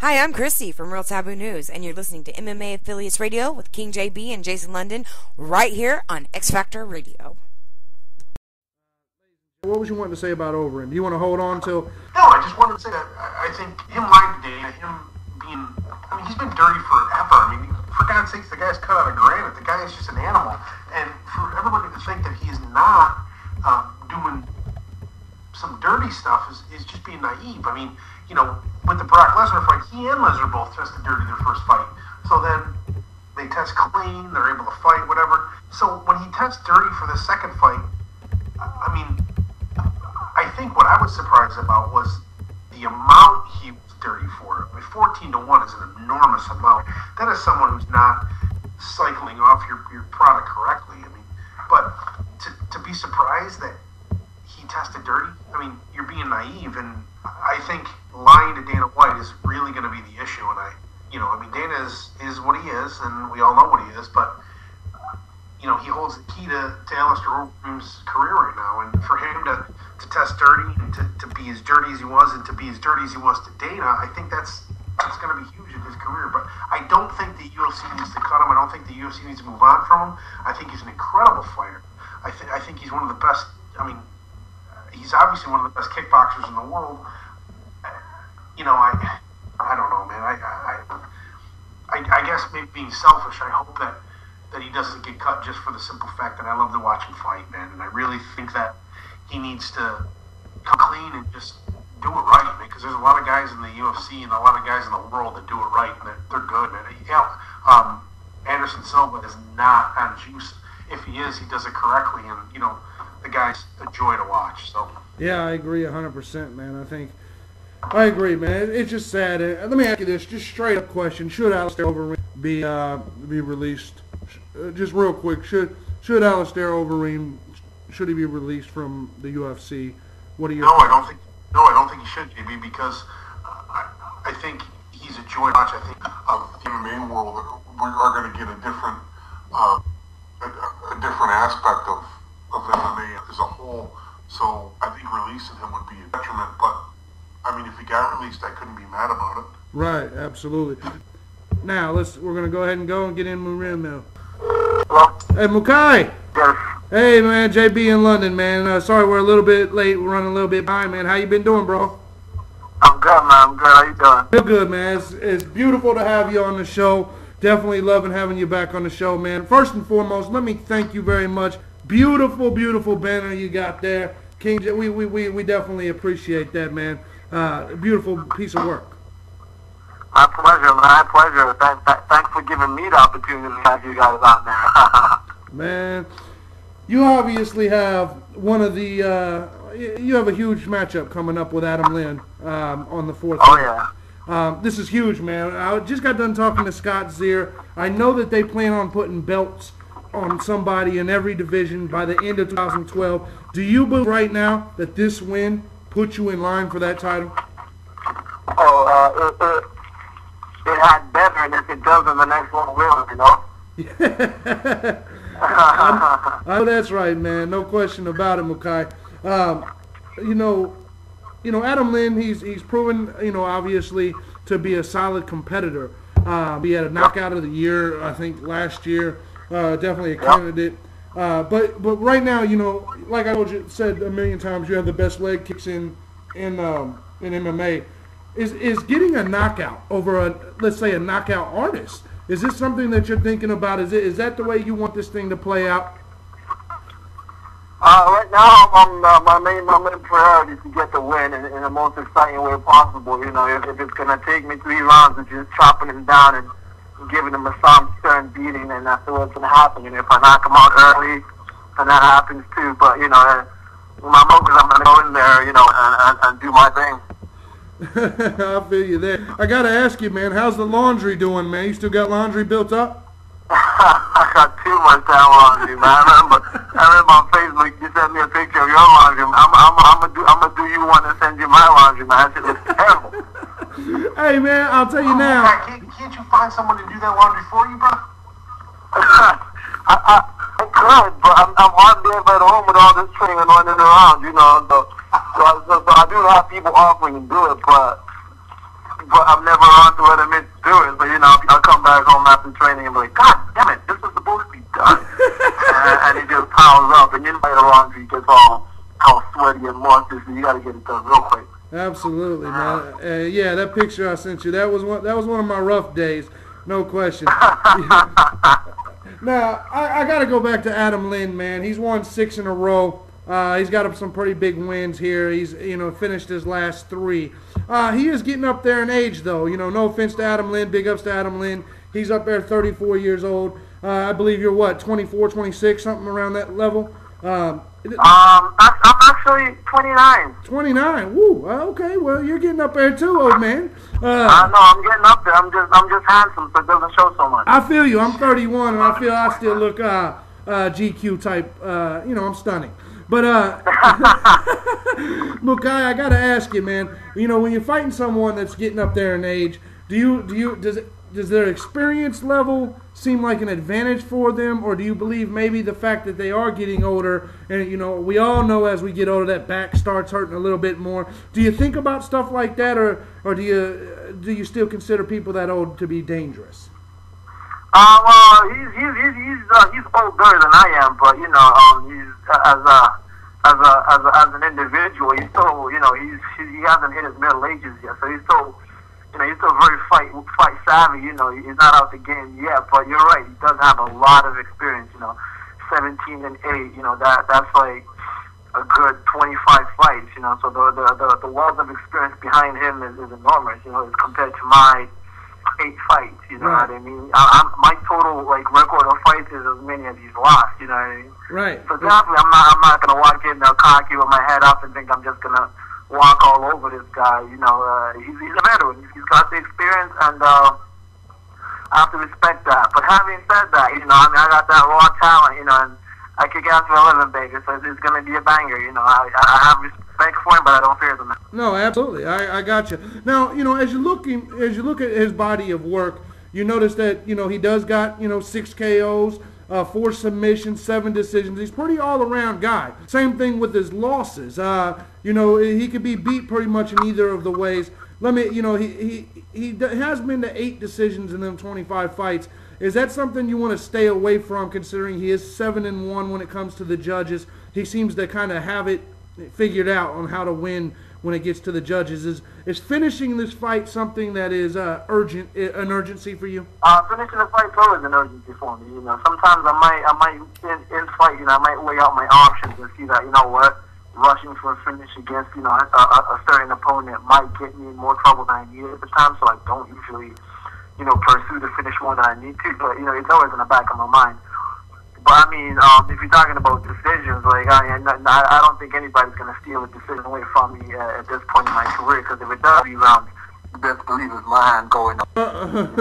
Hi, I'm Christy from Real Taboo News, and you're listening to MMA Affiliates Radio with King JB and Jason London right here on X Factor Radio. What was you wanting to say about Overeem? Do you want to hold on till... No, I just wanted to say that I think him lying to Dana, him being... I mean, he's been dirty forever. I mean, for God's sakes, the guy's cut out of granite. The guy is just an animal. And for everybody to think that he's not doing some dirty stuff is just being naive. I mean, you know, with the Brock Lesnar fight, he and Lesnar both tested dirty their first fight. So then they test clean, they're able to fight, whatever. So when he tests dirty for the second fight, I mean, I think what I was surprised about was the amount he was dirty for. I mean, 14-1 is an enormous amount. That is someone who's not cycling off your product correctly. I mean, but to be surprised that he tested dirty, I mean, you're being naive, and I think lying to Dana White is really going to be the issue. And I mean, Dana is what he is, and we all know what he is, but you know, he holds the key to Alistair Overeem's career right now, and for him to test dirty and to be as dirty as he was and to be as dirty as he was to Dana, I think that's going to be huge in his career. But I don't think the UFC needs to cut him. I don't think the UFC needs to move on from him. I think he's an incredible fighter. I think he's one of the best. I mean, he's obviously one of the best kickboxers in the world. You know, I don't know, man. I guess maybe being selfish, I hope that he doesn't get cut just for the simple fact that I love to watch him fight, man. And I really think that he needs to come clean and just do it right, man, because there's a lot of guys in the UFC and a lot of guys in the world that do it right, and they're good, man. Yeah, Anderson Silva is not on juice. If he is, he does it correctly, and, you know, the guy's a joy to watch. So yeah, I agree 100%, man. I agree, man. It's just sad. Let me ask you this, just straight up question: should Alistair Overeem be released? Just real quick, should Alistair Overeem be released from the UFC? What are your thoughts? I don't think he should, JB, because I think he's a joy to watch. I think the MMA world, we are going to get a different aspect of MMA as a whole. So I think releasing him would be a detriment. But I mean, if he got released, I couldn't be mad about it. Right, absolutely. Now we're going to go ahead and get in Murim now. Hello? Hey, Mukai. Yes. Hey, man, JB in London, man. Sorry we're a little bit late. We're running a little bit behind, man. How you been doing, bro? I'm good, man. I'm good. How you doing? Real good, man. It's beautiful to have you on the show. Definitely loving having you back on the show, man. First and foremost, let me thank you very much. Beautiful, beautiful banner you got there. King, we definitely appreciate that, man. Beautiful piece of work. My pleasure, man. My pleasure. Thanks for giving me the opportunity to have you guys out there. Man, you obviously have one of the, you have a huge matchup coming up with Adam Lynn on the 4th. Oh, yeah. This is huge, man. I just got done talking to Scott Zier. I know that they plan on putting belts on somebody in every division by the end of 2012. Do you believe right now that this win puts you in line for that title? Oh, it had better, and if it doesn't, the next one will, you know? I know that's right, man. No question about it, Mukai. You know, Adam Lynn, he's proven, you know, obviously to be a solid competitor. He had a knockout of the year, I think, last year. Definitely a candidate. But right now, you know, like I said a million times, you have the best leg kicks in MMA. Is getting a knockout over let's say a knockout artist? Is this something that you're thinking about? Is that the way you want this thing to play out? Right now, my main priority is to get the win in the most exciting way possible. You know, if it's gonna take me 3 rounds of just chopping him down and giving him a soft, stern beating, and that's what's gonna happen. And if I knock him out early, then that happens too. But you know, my focus, I'm gonna go in there, you know, and do my thing. I feel you there. I gotta ask you, man, how's the laundry doing, man? You still got laundry built up? I got too much damn laundry, man. I remember on Facebook you sent me a picture of your laundry. I'm gonna do you one and send you my laundry, man. That shit looks terrible. Hey, man, I'll tell you now. Can't you find someone to do that laundry for you, bro? I could, but I'm hardly ever at home with all this training and running around, you know. So I do have people offering to do it, but but I'm never on to let him do it. So, I'll come back home after training and be like, God damn it, this was supposed to be done. and it just piles up, and then later on, he gets all sweaty and musty, so you got to get it done real quick. Absolutely, man. Yeah, that picture I sent you, that was one of my rough days, no question. Now, I got to go back to Adam Lynn, man. He's won 6 in a row. He's got some pretty big wins here. He's, finished his last 3. He is getting up there in age, though. No offense to Adam Lynn. Big ups to Adam Lynn. He's up there 34 years old. I believe you're, what, 24, 26, something around that level? I'm actually 29. 29. Woo. Okay. Well, you're getting up there too, old man. I know. I'm getting up there. I'm just handsome, so it doesn't show so much. I feel you. I'm 31, and I feel I still look GQ type. I'm stunning. But Mukai, I gotta ask you, man. When you're fighting someone that's getting up there in age, does their experience level seem like an advantage for them, or do you believe maybe the fact that they are getting older, and we all know as we get older that back starts hurting a little bit more? Do you think about stuff like that, or do you still consider people that old to be dangerous? Well, he's older than I am, but he's as an individual, he's still he hasn't hit his middle ages yet, so he's still very fight savvy. He's not out the game yet, but you're right. He does have a lot of experience. 17 and 8. That's like a good 25 fights. So the wealth of experience behind him is enormous. As compared to my 8 fights. You know what I mean? My total record of fights is as many as he's lost. You know what I mean? Right. So definitely, I'm not gonna walk in there cocky with my head up and think I'm just gonna walk all over this guy. He's a veteran. He's got the experience, and I have to respect that. But having said that, I got that raw talent, and I kick ass for a living, baby. So it's gonna be a banger. I have respect for him, but I don't fear him. No, absolutely. I got you. Now, as you look at his body of work, you notice that he does got 6 KOs. 4 submissions, 7 decisions. He's pretty all-around guy. Same thing with his losses. He could be beat pretty much in either of the ways. He has been to 8 decisions in them 25 fights. Is that something you want to stay away from, considering he is 7-1 when it comes to the judges? He seems to kind of have it figured out on how to win when it gets to the judges. Is finishing this fight something that is an urgency for you? Finishing the fight is always an urgency for me. Sometimes I might in fight, I might weigh out my options and see that, rushing for a finish against, a certain opponent might get me in more trouble than I need at the time, so I don't usually, pursue the finish more than I need to. But, it's always in the back of my mind. But, if you're talking about decisions, I don't think anybody's going to steal a decision away from me at this point in my career, because if it does be round, you best believe it's my hand going up. So I'm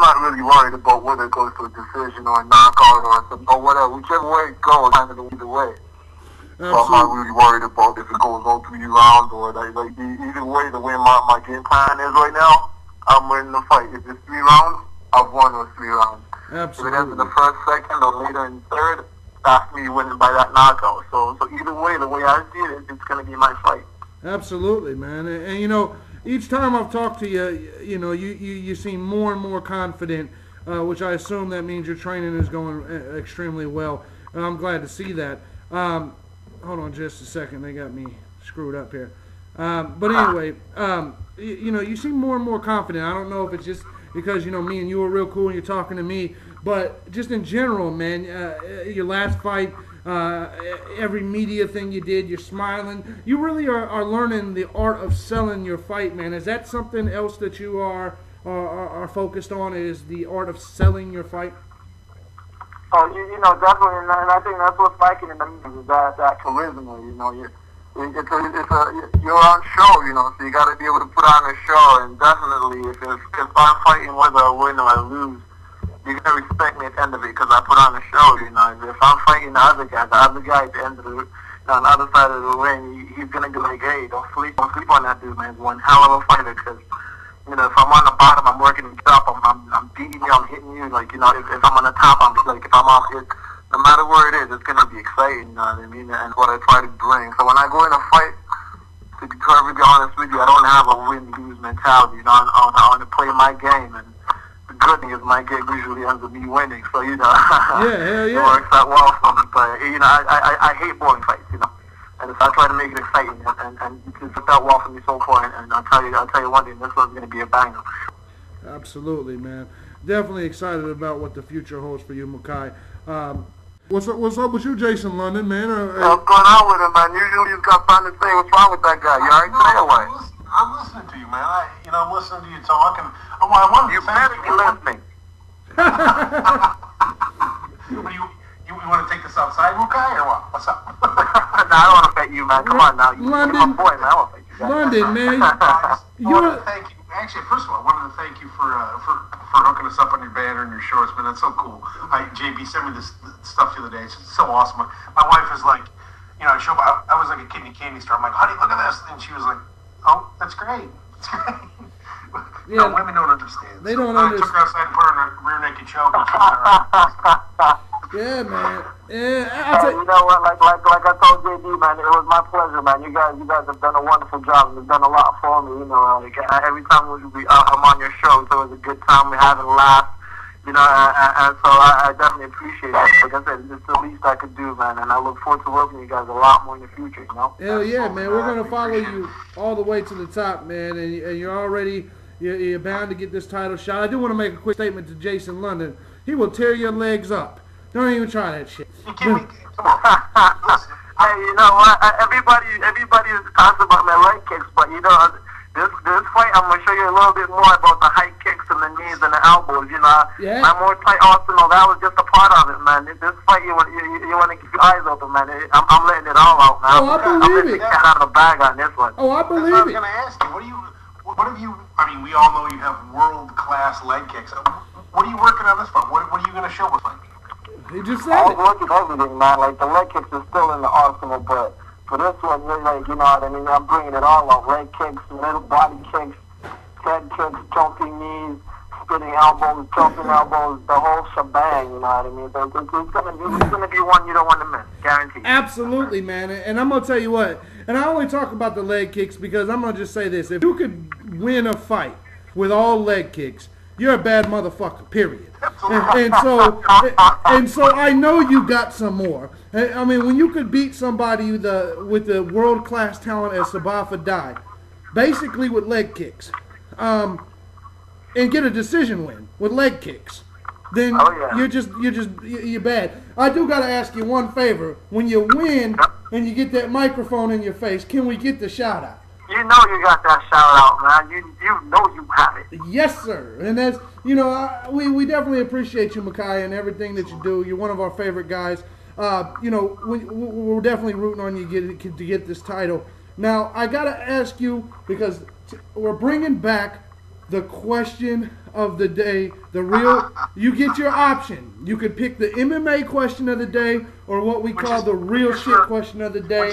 not really worried about whether it goes to a decision or a knockout or whatever. Whichever way it goes, I'm going to either way. So I'm not really worried about if it goes on 3 rounds or either way. The way my game plan is right now, I'm winning the fight. If it's 3 rounds, I've won those 3 rounds. Absolutely. If it ends in the first, second, or later in third, that's me winning by that knockout. So either way, the way I see it, it's going to be my fight. Absolutely, man. And each time I've talked to you, you seem more and more confident, which I assume that means your training is going extremely well. And I'm glad to see that. Hold on just a second. They got me screwed up here. But anyway, you seem more and more confident. I don't know if it's just because, me and you are real cool and you're talking to me, but just in general, man, your last fight, every media thing you did, you're smiling. You really are learning the art of selling your fight, man. Is that something else that you are focused on, is the art of selling your fight? Oh, definitely, and I think that's what's lacking in the media, is that charisma, you're on show, so you got to be able to put on a show, and definitely, if I'm fighting whether I win or I lose, you're going to respect me at the end of it, because I put on a show, If I'm fighting the other guy at the end of the, on the other side of the ring, he's going to be like, hey, don't sleep on that dude, man. He's one hell of a fighter, because, if I'm on the bottom, I'm working the top, I'm beating you, I'm hitting you, if I'm on the top, I'm like, if I'm off it, no matter where it is, it's going to be exciting, you know what I mean, and what I try to bring. So when I go in a fight, to be perfectly honest with you, I don't have a win-lose mentality. You know, I want to play my game, and the good thing is my game usually ends with me winning. So, you know, hell yeah. It works out well for me. But, you know, I hate boring fights, you know. And so I try to make it exciting, and it's worked out well for me so far. And I'll tell you one thing, this one's going to be a banger. Absolutely, man. Definitely excited about what the future holds for you, Mukai. What's up with you, Jason London, man? What's going on with him, man? Usually you've got something to say. What's wrong with that guy? You all right today or what? I'm listening to you, man. I'm listening to you talk, and I wanted You to thank better be listening. You want to take this outside, Mukai, or what? What's up? Nah, I don't want to fight you, man. Come on now. You're my boy, man. I want to fight you guys. London, man. I wanted to thank you. Actually, first of all, I wanted to thank you for hooking us up on your banner and your shorts, man. That's so cool. JB sent me this stuff the other day. It's so awesome. My wife is like, you know, I was like a kid in a candy store. I'm like, honey, look at this. And she was like, oh, that's great. That's great. Yeah, no, women don't understand. They don't understand. I took her outside and put her in a rear naked choke. And she was all right. Yeah, man. Yeah, You know what? Like I told JD, man, it was my pleasure, man. You guys have done a wonderful job. You've done a lot for me. You know, like every time I'm on your show, so it was a good time. We're having laughs. You know, and so I definitely appreciate it. Like I said, it's the least I could do, man. And I look forward to working with you guys a lot more in the future. You know. Hell yeah, man. We're gonna follow you all the way to the top, man. And you're already you're bound to get this title shot. I do want to make a quick statement to Jason London. He will tear your legs up. Don't even try that shit. Come on. Hey, you know what? Everybody is talking about my leg kicks, but you know, this fight, I'm gonna show you a little bit more about the high kicks and the knees and the elbows. You know, Yeah. my Muay Thai arsenal, that was just a part of it, man. This fight, you want to keep your eyes open, man. I'm letting it all out, man. Oh, I I'm believe letting it. the cat out of the bag on this one. Oh, I That's what I believe was it. going to ask you. What have you, I mean, we all know you have world-class leg kicks. What are you working on this fight? What are you going to show us? He just I said was it. looking at everything, man. Like, the leg kicks are still in the arsenal, but for this one, really, like, you know what I mean? I'm bringing it all out. Leg kicks, middle body kicks, head kicks, jumping knees, spinning elbows, jumping elbows, the whole shebang, you know what I mean? It's gonna be one you don't want to miss, guaranteed. Absolutely, man. And I'm going to tell you what, and I only talk about the leg kicks because I'm going to just say this. If you could win a fight with all leg kicks, you're a bad motherfucker, period. And so I know you got some more. I mean, when you could beat somebody with the world-class talent as Sabafa Dai, basically with leg kicks, and get a decision win with leg kicks, then you're bad. I do gotta ask you one favor. When you win and you get that microphone in your face, can we get the shout out? You know you got that shout out, man. You know you have it. Yes, sir. And that's, you know, we definitely appreciate you, Mukai, and everything that you do. You're one of our favorite guys. You know, we're definitely rooting on you to get this title. Now, I got to ask you, because we're bringing back the question of the day, you get your option. You could pick the MMA question of the day or what we call the real shit question of the day.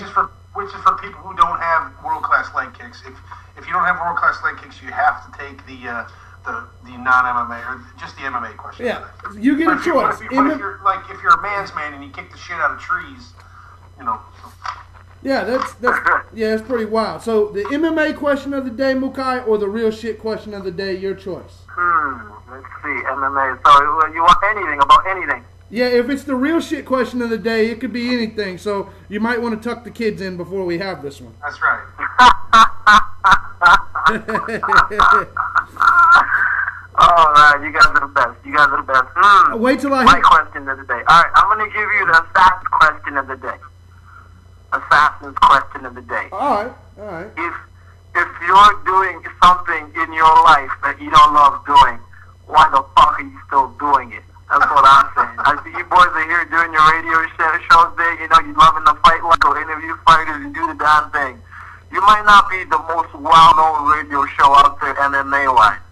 Which is for people who don't have world-class leg kicks. If you don't have world-class leg kicks, you have to take the non-MMA or just the MMA question. Yeah, you get a choice. If you're a man's man and you kick the shit out of trees, you know. Yeah, that's pretty wild. So the MMA question of the day, Mukai, or the real shit question of the day, your choice. Let's see, MMA. So you want anything about anything? Yeah, if it's the real shit question of the day, it could be anything. So you might want to tuck the kids in before we have this one. That's right. Oh man, you guys are the best. You guys are the best. Wait till I My question of the day. All right, I'm gonna give you the assassin's question of the day. Assassin's question of the day. All right. If you're doing something in your life that you don't love doing, why the fuck are you still doing it? That's what I'm saying. I see you boys are here doing your radio shows there. You know, you're loving the fight, like go interview fighters and do the damn thing. You might not be the most well-known radio show out there MMA-wise,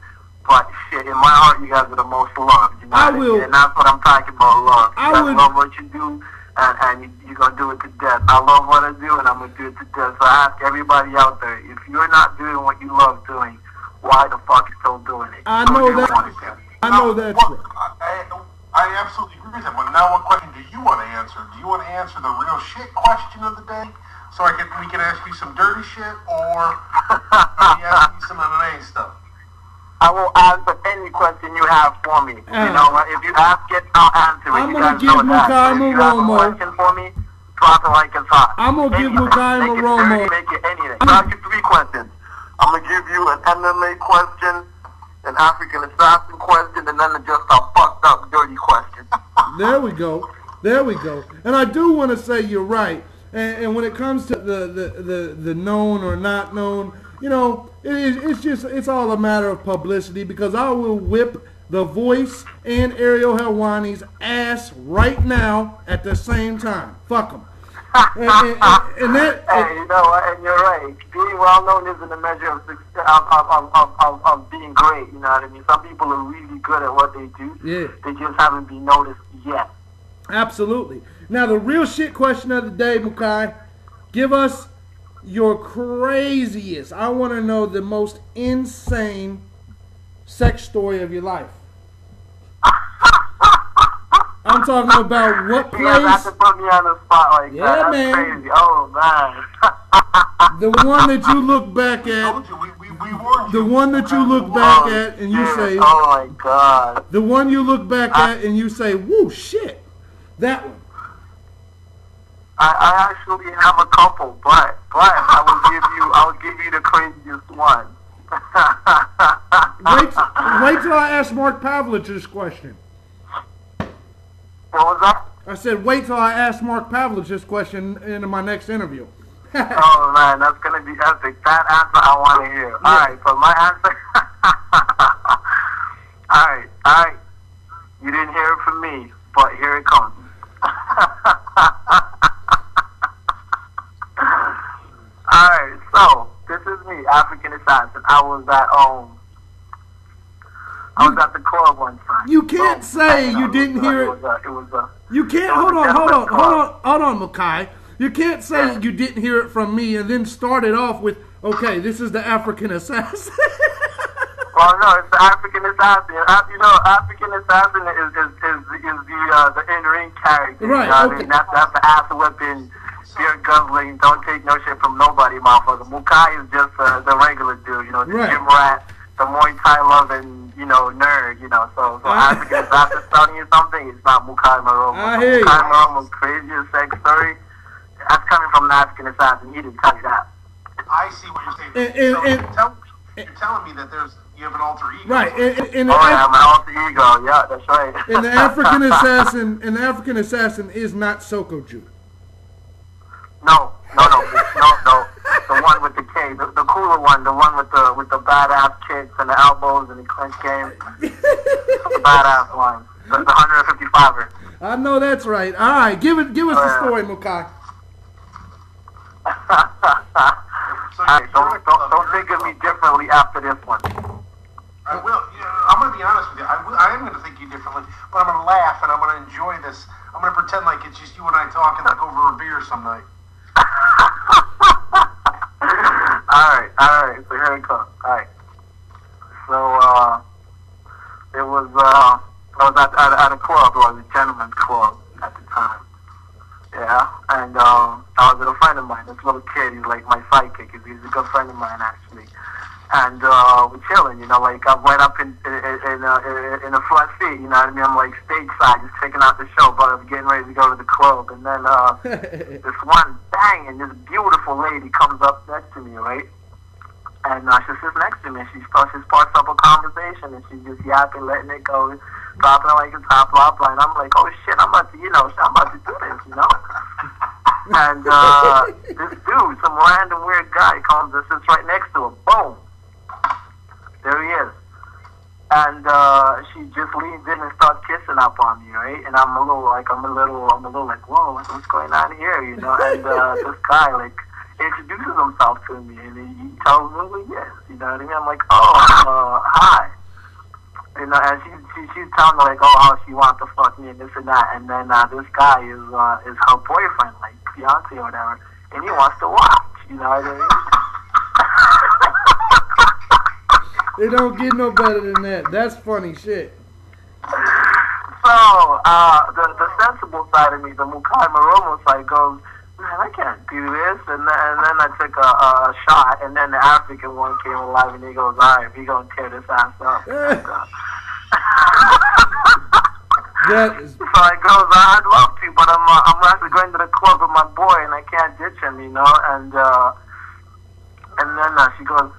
but shit, in my heart, you guys are the most loved. You know and that's what I'm talking about, love. You guys love what you do, and you're going to do it to death. I love what I do, and I'm going to do it to death. So I ask everybody out there, if you're not doing what you love doing, why the fuck you still doing it? I know that's right. I absolutely agree with that. But now what question do you want to answer? Do you want to answer the real shit question of the day? So we can ask you some dirty shit, or maybe ask you some MMA stuff. I will answer any question you have for me. You know, if you ask it, I'll answer it. I'm going to give Mukai Maromo. If you have a question for me, drop it like it's hot. I'm going to give Mukai Maromo. Make it anything. I'll ask you 3 questions. I'm going to give you an MMA question, an African assassin question, and then just a fucked up dirty question. There we go. There we go. And I do want to say you're right. And when it comes to the known or not known, you know, it's all a matter of publicity, because I will whip The Voice and Ariel Helwani's ass right now at the same time. Fuck them. Hey, you know what? And you're right. Being well known isn't a measure of success, of being great. You know what I mean? Some people are really good at what they do. Yeah. They just haven't been noticed yet. Absolutely. Now, the real shit question of the day, Mukai, give us your craziest, I want to know the most insane sex story of your life. I'm talking about what place. Yeah, that's to put me on the spot like that. That's man. Crazy. Oh, man. The one that you look back at. We warned you. The one that you look back at and you say. Oh, my God. The one you look back at and you say, woo, shit. That one. I actually have a couple, but I will give you the craziest one. Wait till I ask Mark Pavlich this question. What was that? I said, wait till I ask Mark Pavlich this question in my next interview. Oh, man, that's going to be epic. That answer I want to hear. Yeah. All right, so my answer. All right. You didn't hear it from me, but here it comes. Alright, so this is me, African assassin. I was at the club one time. You can't say you didn't hear it. You can't. Hold on, Mukai. You can't say you didn't hear it from me and then start it off with, okay, this is the African assassin. Well, no, it's the African assassin. You know, African assassin is the in-ring character. Right. You know Okay. I mean? That's the ass whipping, beer guzzling, don't take no shit from nobody, motherfucker. Mukai is just the regular dude. You know, the Right. gym rat, the Muay Thai loving, you know, nerd. You know, so African assassin telling you something. It's not Mukai Maromo. I hear you. Mukai Maromo's craziest sex story. That's coming from the African assassin. He didn't tell you that. I see what you're saying. You're telling me that you have an alter ego. Right. I have an alter ego. Yeah, that's right. And the African assassin is not Sokoju. No. The one with the K, the cooler one, the one with the badass kicks and the elbows and the clinch game. The badass one. The 155er. I know that's right. All right, give us the story, Mukai. Alright, don't think of me differently after this one. I will. I'm going to be honest with you. I am going to think you differently, but I'm going to laugh and I'm going to enjoy this. I'm going to pretend like it's just you and I talking like over a beer some night. Alright, so here it comes. Alright. So, it was, I was at a club, it was a gentleman's club at the time. Yeah, and I was with a friend of mine, this little kid, he's like my sidekick, he's a good friend of mine actually. And we're chilling, you know, like I'm right up in the front seat, you know what I mean? I'm like stage side, just checking out the show, but I'm getting ready to go to the club. And then this one bang, and this beautiful lady comes up next to me, right? And she sits next to me, and she sparks up a conversation, and she's just yapping, letting it go, dropping it like a top, blah, blah. And I'm like, oh shit, I'm about to do this, you know? And this dude, some random weird guy, comes and sits right next to her. Boom. There he is. And she just leans in and starts kissing up on me, right? And I'm a little like, whoa, what's going on here, you know? And this guy, like, introduces himself to me, and he tells me who he is, you know what I mean? I'm like, oh, hi. You know, and she's telling me, like, oh, how she wants to fuck me and this and that. And then this guy is her boyfriend, like, fiance or whatever, and he wants to watch, you know what I mean? It don't get no better than that. That's funny shit. So, the sensible side of me, the Mukai Maromo side, goes, man, I can't do this. And then I took a shot, and then the African one came alive, and he goes, all right, we going to tear this ass up. That is... So I goes, I'd love to, but I'm actually going to the club with my boy, and I can't ditch him, you know. And then she goes,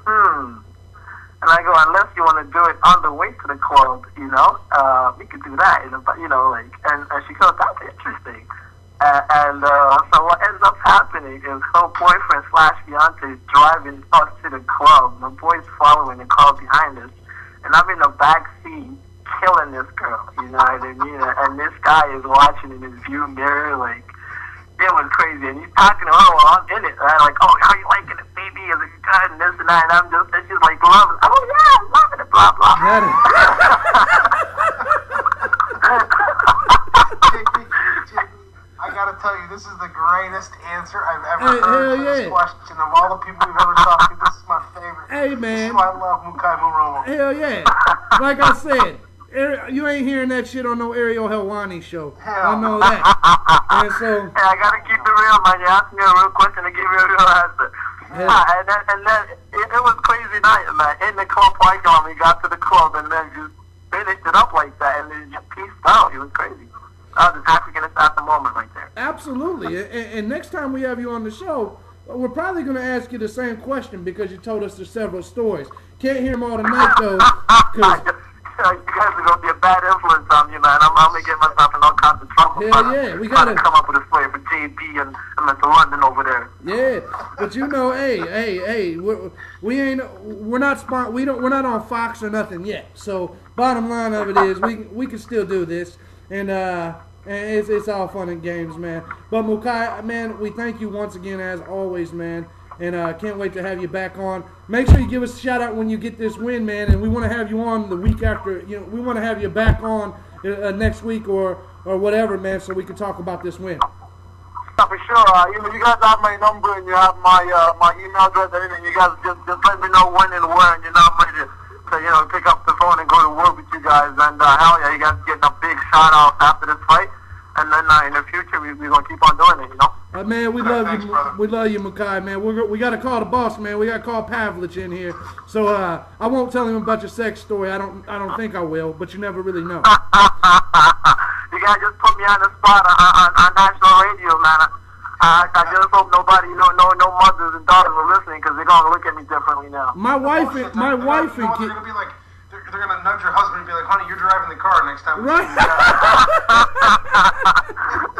And I go, unless you want to do it on the way to the club, you know, we could do that, you know, like, and she goes, that's interesting. So what ends up happening is her boyfriend / fiance is driving us to the club. My boy's following the car behind us, and I'm in the back seat killing this girl, you know what I mean? And this guy is watching in his view mirror, like, it was crazy. And he's talking to her while I'm in it, right? Like, oh, how you liking it, baby? Is it good? And this and that. And she's like, loving it. Oh, yeah, I'm loving it, blah, blah. I gotta tell you, this is the greatest answer I've ever heard to this question. Of all the people we've ever talked to, this is my favorite. Hey, man. This is why I love Mukai Maromo. Hell yeah. Like I said, you ain't hearing that shit on no Ariel Helwani show. I know that. And so... Hey, I gotta keep it real, man. You asked me a real question to give you a real answer. Yeah. And then it was crazy night, man. In the club parking lot, we got to the club, and then just finished it up like that, and then just peaced out. It was crazy. That was an African assassin moment right there. Absolutely. And next time we have you on the show, we're probably going to ask you the same question because you told us there's several stories. Can't hear them all tonight, though. You guys are going to be a bad influence on me, man. I'm going to get myself in all kinds of trouble. Yeah, we got to come up with a story for JB and Mr. London over there. Yeah, but you know, hey, we're not on Fox or nothing yet. So bottom line of it is we can still do this, and it's all fun and games, man. But Mukai, man, we thank you once again as always, man. And can't wait to have you back on. Make sure you give us a shout out when you get this win, man. And we want to have you on the week after. You know, we want to have you back on next week or whatever, man, so we can talk about this win. For sure. You guys have my number and you have my email address and everything. You guys just let me know when and where, and I'm ready to pick up the phone and go to work with you guys. And hell yeah, you guys getting a big shout out after this fight. And then in the future, we're going to keep on doing it, you know? Man, we love you. We love you, Mukai, man. We got to call the boss, man. We got to call Pavlich in here. So I won't tell him about your sex story. I don't think I will, but you never really know. You guys just put me on the spot on national radio, man. I just hope nobody, no mothers and daughters are listening because they're going to look at me differently now. My wife and they're going to be like, they're going to nudge your husband and be like, honey, you're driving the car next time. Right.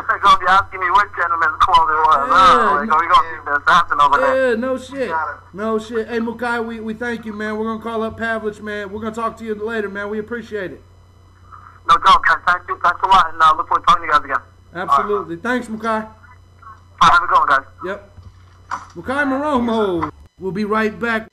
They're going to be asking me what gentleman's clothes it was. We're going to see the assassin over there. Yeah, no shit. No shit. Hey, Mukai, we thank you, man. We're going to call up Pavlich, man. We're going to talk to you later, man. We appreciate it. No joke, man. Thank you. Thanks a lot. And look forward to talking to you guys again. Absolutely. Thanks, Mukai. Have a good one, guys. Yep. Mukai Maromo. We'll be right back.